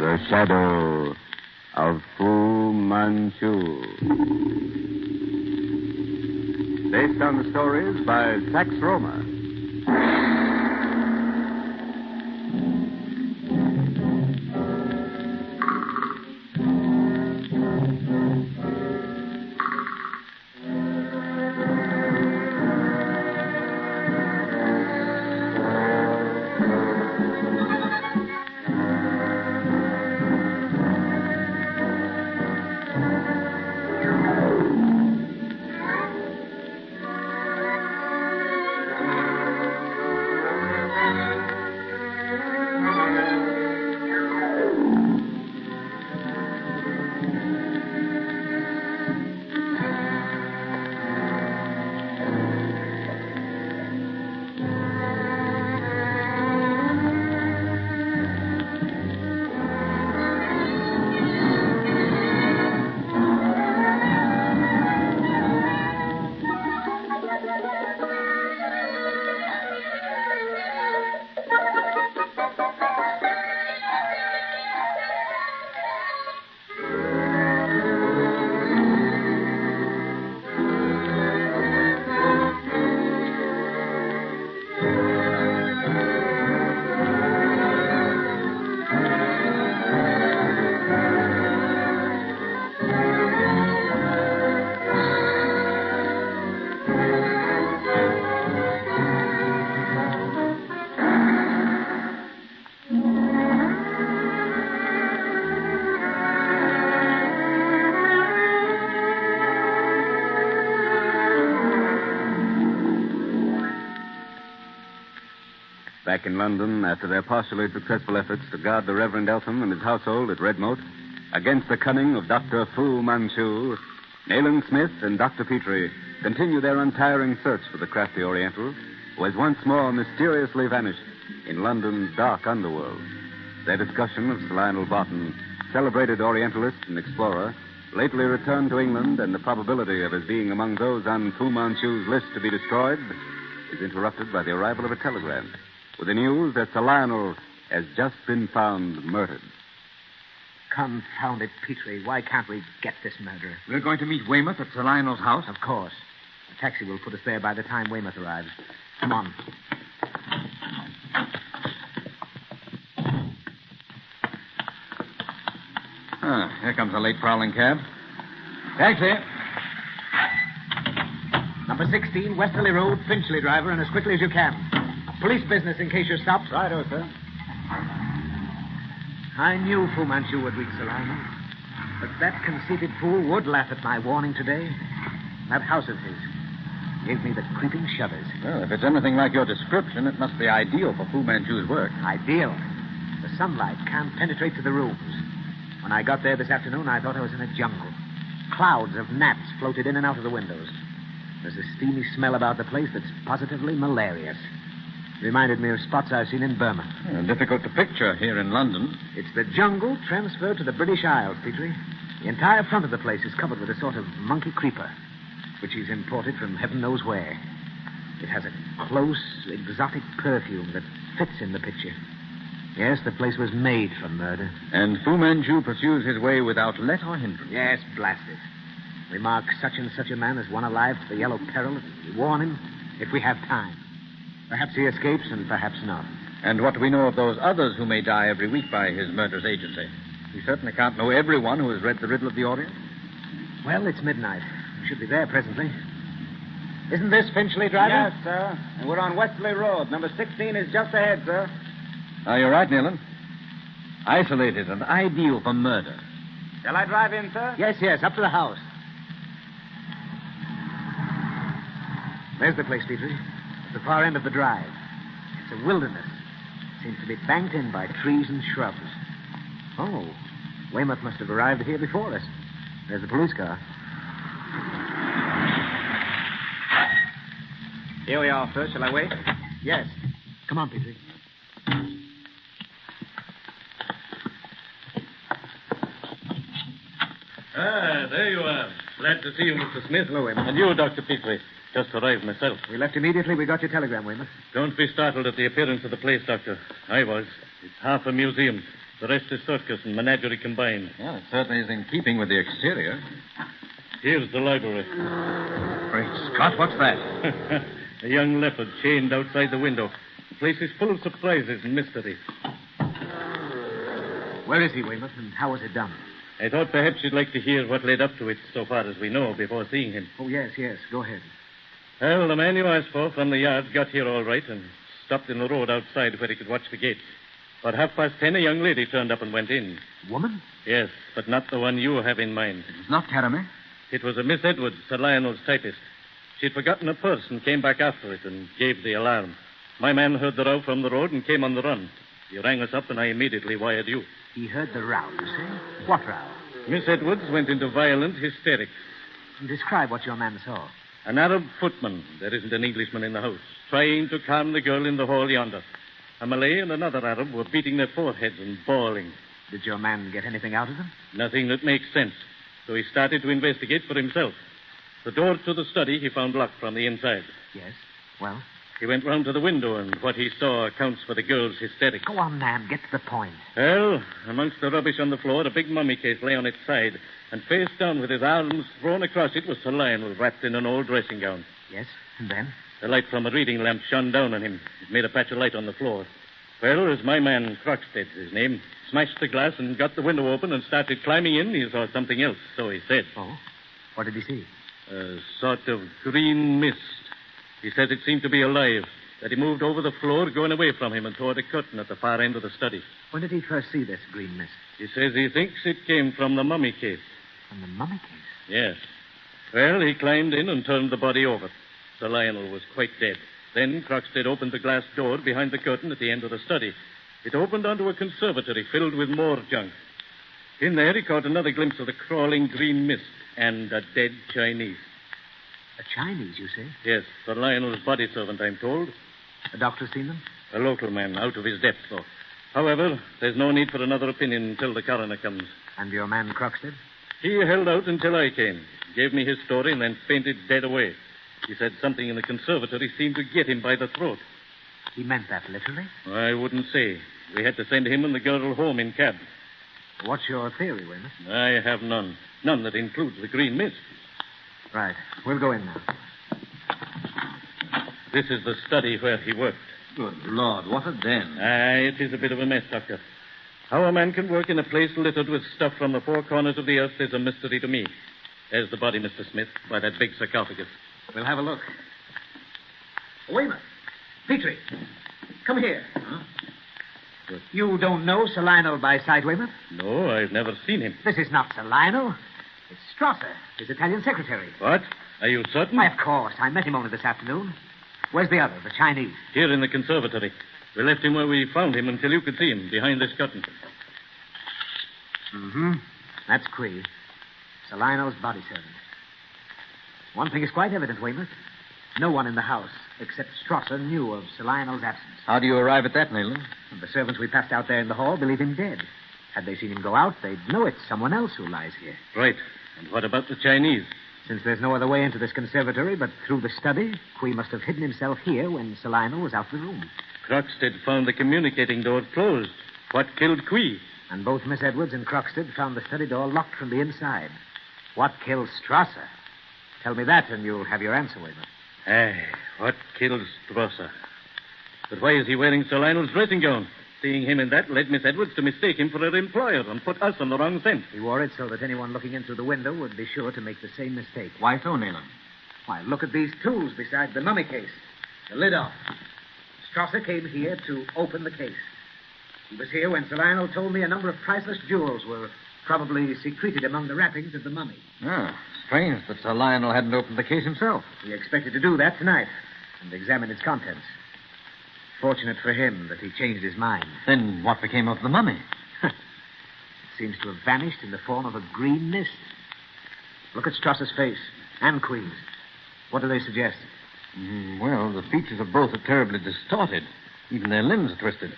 The Shadow of Fu Manchu. Based on the stories by Sax Roma. Back in London, after their partially successful efforts to guard the Reverend Eltham and his household at Redmoat against the cunning of Dr. Fu Manchu, Nayland Smith and Dr. Petrie continue their untiring search for the crafty Oriental who has once more mysteriously vanished in London's dark underworld. Their discussion of Sir Lionel Barton, celebrated Orientalist and explorer, lately returned to England, and the probability of his being among those on Fu Manchu's list to be destroyed is interrupted by the arrival of a telegram with the news that Sir Lionel has just been found murdered. Confound it, Petrie. Why can't we get this murderer? We're going to meet Weymouth at Sir Lionel's house? Of course. A taxi will put us there by the time Weymouth arrives. Come on. Here comes a late prowling cab. Taxi. Number 16, Westerly Road, Finchley, driver, and as quickly as you can. Police business in case you're stopped. Righto, sir. I knew Fu Manchu would reach Sir Lionel. But that conceited fool would laugh at my warning today. That house of his gave me the creeping shudders. Well, if it's anything like your description, it must be ideal for Fu Manchu's work. Ideal? The sunlight can't penetrate to the rooms. When I got there this afternoon, I thought I was in a jungle. Clouds of gnats floated in and out of the windows. There's a steamy smell about the place that's positively malarious. Reminded me of spots I've seen in Burma. Difficult to picture here in London. It's the jungle transferred to the British Isles, Petrie. The entire front of the place is covered with a sort of monkey creeper, which is imported from heaven knows where. It has a close, exotic perfume that fits in the picture. Yes, the place was made for murder. And Fu Manchu pursues his way without let or hindrance. Yes, blast it. We mark such and such a man as one alive to the Yellow Peril. We warn him if we have time. Perhaps he escapes, and perhaps not. And what do we know of those others who may die every week by his murderous agency? We certainly can't know everyone who has read the riddle of the Orient. Well, it's midnight. We should be there presently. Isn't this Finchley, driver? Yes, sir. And we're on Westerly Road. Number 16 is just ahead, sir. You're right, Nayland. Isolated and ideal for murder. Shall I drive in, sir? Yes, up to the house. There's the place, Petrie. At the far end of the drive. It's a wilderness. Seems to be banked in by trees and shrubs. Oh, Weymouth must have arrived here before us. There's the police car. Here we are, sir. Shall I wait? Yes. Come on, Petrie. There you are. Glad to see you, Mr. Smith. Hello, Weymouth. And you, Dr. Petrie. Just arrived myself. We left immediately. We got your telegram, Weymouth. Don't be startled at the appearance of the place, Doctor. I was. It's half a museum. The rest is circus and menagerie combined. Well, it certainly is in keeping with the exterior. Here's the library. Great Scott, what's that? A young leopard chained outside the window. The place is full of surprises and mysteries. Where is he, Weymouth, and how was it done? I thought perhaps you'd like to hear what led up to it so far as we know before seeing him. Oh, yes. Go ahead. Well, the man you asked for from the yard got here all right and stopped in the road outside where he could watch the gates. About 10:30, a young lady turned up and went in. Woman? Yes, but not the one you have in mind. It's not Caramel. It was a Miss Edwards, Sir Lionel's typist. She'd forgotten her purse and came back after it and gave the alarm. My man heard the row from the road and came on the run. He rang us up and I immediately wired you. He heard the row, you say? What row? Miss Edwards went into violent hysterics. Describe what your man saw. An Arab footman, there isn't an Englishman in the house, trying to calm the girl in the hall yonder. A Malay and another Arab were beating their foreheads and bawling. Did your man get anything out of them? Nothing that makes sense. So he started to investigate for himself. The door to the study he found locked from the inside. Yes. Well? He went round to the window, and what he saw accounts for the girl's hysterics. Go on, man. Get to the point. Well, amongst the rubbish on the floor, a big mummy case lay on its side, and face down with his arms thrown across it was Sir Lionel, wrapped in an old dressing gown. Yes, and then? The light from a reading lamp shone down on him. It made a patch of light on the floor. Well, as my man, Croxted, his name, smashed the glass and got the window open and started climbing in, he saw something else, so he said. Oh? What did he see? A sort of green mist. He said it seemed to be alive, that he moved over the floor, going away from him and toward a curtain at the far end of the study. When did he first see this green mist? He says he thinks it came from the mummy case. From the mummy case? Yes. Well, he climbed in and turned the body over. Sir Lionel was quite dead. Then Croxted opened the glass door behind the curtain at the end of the study. It opened onto a conservatory filled with more junk. In there, he caught another glimpse of the crawling green mist and a dead Chinese. A Chinese, you say? Yes, Sir Lionel's body servant, I'm told. The doctor's seen them? A local man, out of his depth, though. However, there's no need for another opinion until the coroner comes. And your man Croxted? He held out until I came, gave me his story, and then fainted dead away. He said something in the conservatory seemed to get him by the throat. He meant that literally? I wouldn't say. We had to send him and the girl home in cab. What's your theory, Weymouth? I have none. None that includes the green mist. Right. We'll go in now. This is the study where he worked. Good Lord, what a den. It is a bit of a mess, Doctor. How a man can work in a place littered with stuff from the four corners of the earth is a mystery to me. There's the body, Mr. Smith, by that big sarcophagus. We'll have a look. Weymouth. Petrie. Come here. Huh? You don't know Sir Lionel by sight, Weymouth? No, I've never seen him. This is not Sir Lionel. It's Strasser, his Italian secretary. What? Are you certain? Why, of course. I met him only this afternoon. Where's the other, the Chinese? Here in the conservatory. We left him where we found him until you could see him, behind this curtain. Mm-hmm. That's Quee. Sir Lionel's body servant. One thing is quite evident, Weymouth. No one in the house, except Strasser, knew of Sir Lionel's absence. How do you arrive at that, Nayland? And the servants we passed out there in the hall believe him dead. Had they seen him go out, they'd know it's someone else who lies here. Right. And what about the Chinese? Since there's no other way into this conservatory but through the study, Quee must have hidden himself here when Sir Lionel was out of the room. Croxted found the communicating door closed. What killed Quee? And both Miss Edwards and Croxted found the study door locked from the inside. What killed Strasser? Tell me that, and you'll have your answer, Weymouth. Aye, what killed Strasser? But why is he wearing Sir Lionel's dressing gown? Seeing him in that led Miss Edwards to mistake him for her employer and put us on the wrong scent. He wore it so that anyone looking in through the window would be sure to make the same mistake. Why so, Nayland? Why, look at these tools beside the mummy case. The lid off. Strasser came here to open the case. He was here when Sir Lionel told me a number of priceless jewels were probably secreted among the wrappings of the mummy. Ah, strange that Sir Lionel hadn't opened the case himself. He expected to do that tonight and examine its contents. Fortunate for him that he changed his mind. Then what became of the mummy? It seems to have vanished in the form of a green mist. Look at Strasser's face and Queen's. What do they suggest? Well, the features of both are terribly distorted. Even their limbs are twisted,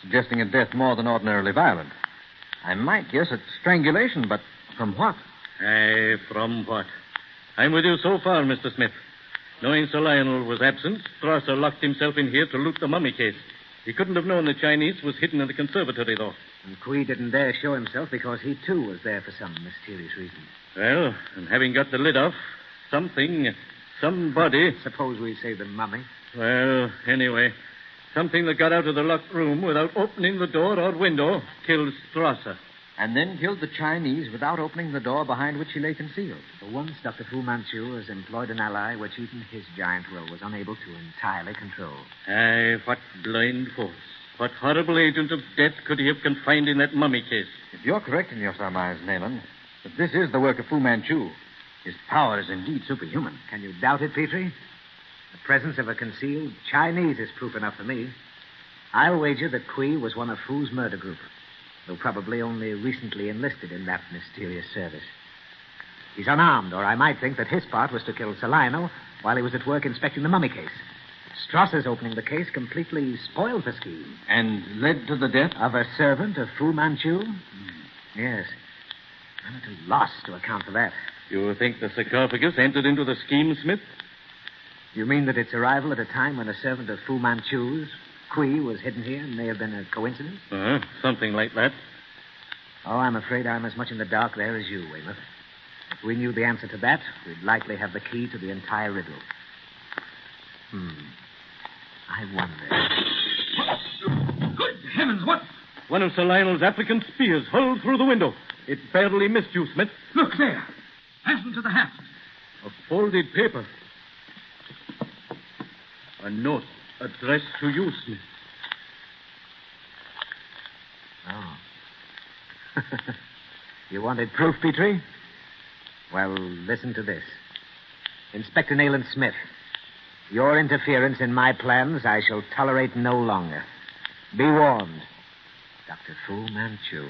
suggesting a death more than ordinarily violent. I might guess at strangulation, but from what? Aye, from what? I'm with you so far, Mr. Smith. Knowing Sir Lionel was absent, Strasser locked himself in here to loot the mummy case. He couldn't have known the Chinese was hidden in the conservatory, though. And Kui didn't dare show himself because he, too, was there for some mysterious reason. Well, and having got the lid off, somebody... Suppose we say the mummy. Well, anyway, something that got out of the locked room without opening the door or window killed Strasser. And then killed the Chinese without opening the door behind which he lay concealed. For once, Dr. Fu Manchu has employed an ally which even his giant will was unable to entirely control. Aye, what blind force. What horrible agent of death could he have confined in that mummy case? If you're correct in your surmise, Nayland, that this is the work of Fu Manchu, his power is indeed superhuman. Can you doubt it, Petrie? The presence of a concealed Chinese is proof enough for me. I'll wager that Kui was one of Fu's murder group, though probably only recently enlisted in that mysterious service. He's unarmed, or I might think that his part was to kill Salino while he was at work inspecting the mummy case. Strasser's opening the case completely spoiled the scheme. And led to the death? Of a servant of Fu Manchu? Yes. I'm at a loss to account for that. You think the sarcophagus entered into the scheme, Smith? You mean that its arrival at a time when a servant of Fu Manchu's, Kui, was hidden here may have been a coincidence? Something like that. Oh, I'm afraid I'm as much in the dark there as you, Weymouth. If we knew the answer to that, we'd likely have the key to the entire riddle. I wonder. Good heavens, what? One of Sir Lionel's African spears hurled through the window. It barely missed you, Smith. Look there. Fastened to the haft. A folded paper. A note addressed to you, Smith. Oh. You wanted proof, Petrie? Well, listen to this. Inspector Nayland Smith, your interference in my plans I shall tolerate no longer. Be warned. Dr. Fu Manchu.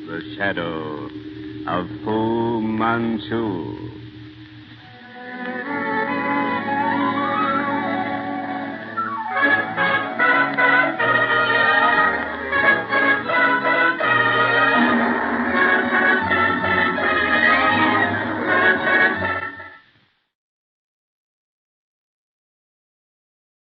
The shadow of Fu Manchu.